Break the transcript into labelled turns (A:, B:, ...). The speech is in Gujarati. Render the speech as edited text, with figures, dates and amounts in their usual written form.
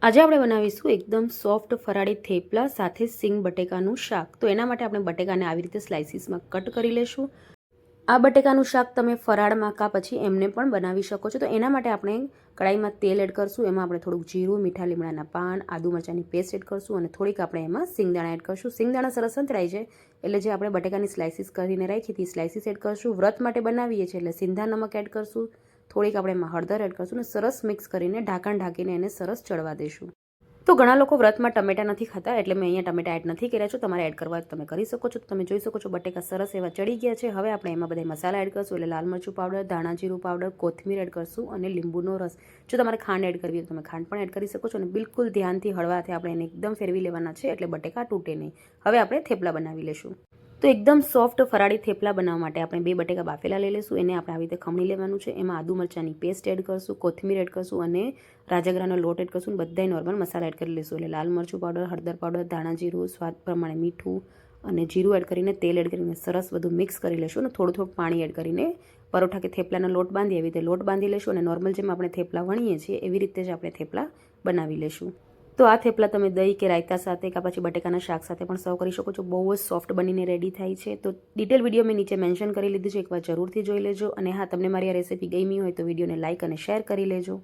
A: આજે આપણે બનાવીશું એકદમ સોફ્ટ ફરાળી થેપલા સાથે સિંગ બટેકાનું શાક. તો એના માટે આપણે બટેકાને આવી રીતે સ્લાઇસીસમાં કટ કરી લેશું. આ બટેકાનું શાક તમે ફરાળમાં કા પછી એમને પણ બનાવી શકો છો. તો એના માટે આપણે કડાઈમાં તેલ એડ કરશું. એમાં આપણે થોડુંક જીરું, મીઠા લીમડાના પાન, આદુ મરચાંની પેસ્ટ એડ કરશું અને થોડીક આપણે એમાં સિંગદાણા એડ કરશું. સિંગદાણા સરસ સંતળાય છે એટલે જે આપણે બટેકાની સ્લાઇસીસ કરીને રાખી હતી સ્લાઇસીસ એડ કરશું. વ્રત માટે બનાવીએ છીએ એટલે સિંધા નમક એડ કરશું. થોડીક આપણે એમાં હળદર એડ કરશું અને સરસ મિક્સ કરીને ઢાંકણ ઢાંકીને એને સરસ ચડવા દઈશું. તો ઘણા લોકો વ્રતમાં ટમેટા નથી ખાતા એટલે મેં અહીંયા ટમેટા એડ નથી કર્યા છો. તમારે એડ કરવા તમે કરી શકો છો. તમે જોઈ શકો છો બટેકા સરસ એવા ચડી ગયા છે. હવે આપણે એમાં બધા મસાલા એડ કરશું એટલે લાલ મરચું પાવડર, ધાણા જીરું પાવડર, કોથમીર એડ કરશું અને લીંબુનો રસ. જો તમારે ખાંડ એડ કરવી હોય તો તમે ખાંડ પણ એડ કરી શકો છો અને બિલકુલ ધ્યાનથી હળવાથી આપણે એને એકદમ ફેરવી લેવાના છે એટલે બટેકા તૂટે નહીં. હવે આપણે થેપલા બનાવી લેશું. તો એકદમ સોફ્ટ ફરાળી થેપલા બનાવવા માટે આપણે 2 બટેકા બાફેલા લઈ લઈશું. એને આપણે આવી રીતે ખમણી લેવાનું છે. એમાં આદુ મરચાંની પેસ્ટ એડ કરશું, કોથમીર એડ કરશું અને રાજગરાનો લોટ એડ કરશું. બધાય નોર્મલ મસાલા એડ કરી લઈશું એટલે લાલ મરચું પાવડર, હળદર પાવડર, ધાણા જીરું, સ્વાદ પ્રમાણે મીઠું અને જીરું એડ કરીને તેલ એડ કરીને સરસ બધું મિક્સ કરી લઈશું અને થોડું પાણી એડ કરીને પરોઠા કે થેપલાનો લોટ બાંધીએ એવી રીતે લોટ બાંધી લઈશું અને નોર્મલ જેમ આપણે થેપલા વણીએ છીએ એવી રીતે જ આપણે થેપલા બનાવી લઈશું. તો આ થેપલા તમે દહીં કે રાયતા સાથે કે પછી બટેકાના શાક સાથે પણ સર્વ કરી શકો છો. બહુ જ સોફ્ટ બનીને રેડી થાય છે. તો ડિટેલ વિડીયો મેં નીચે મેન્શન કરી લીધું છે, એકવાર જરૂરથી જોઈ લેજો. અને હા, તમને મારી આ રેસીપી ગમી હોય તો વિડીયોને લાઇક અને શેર કરી લેજો.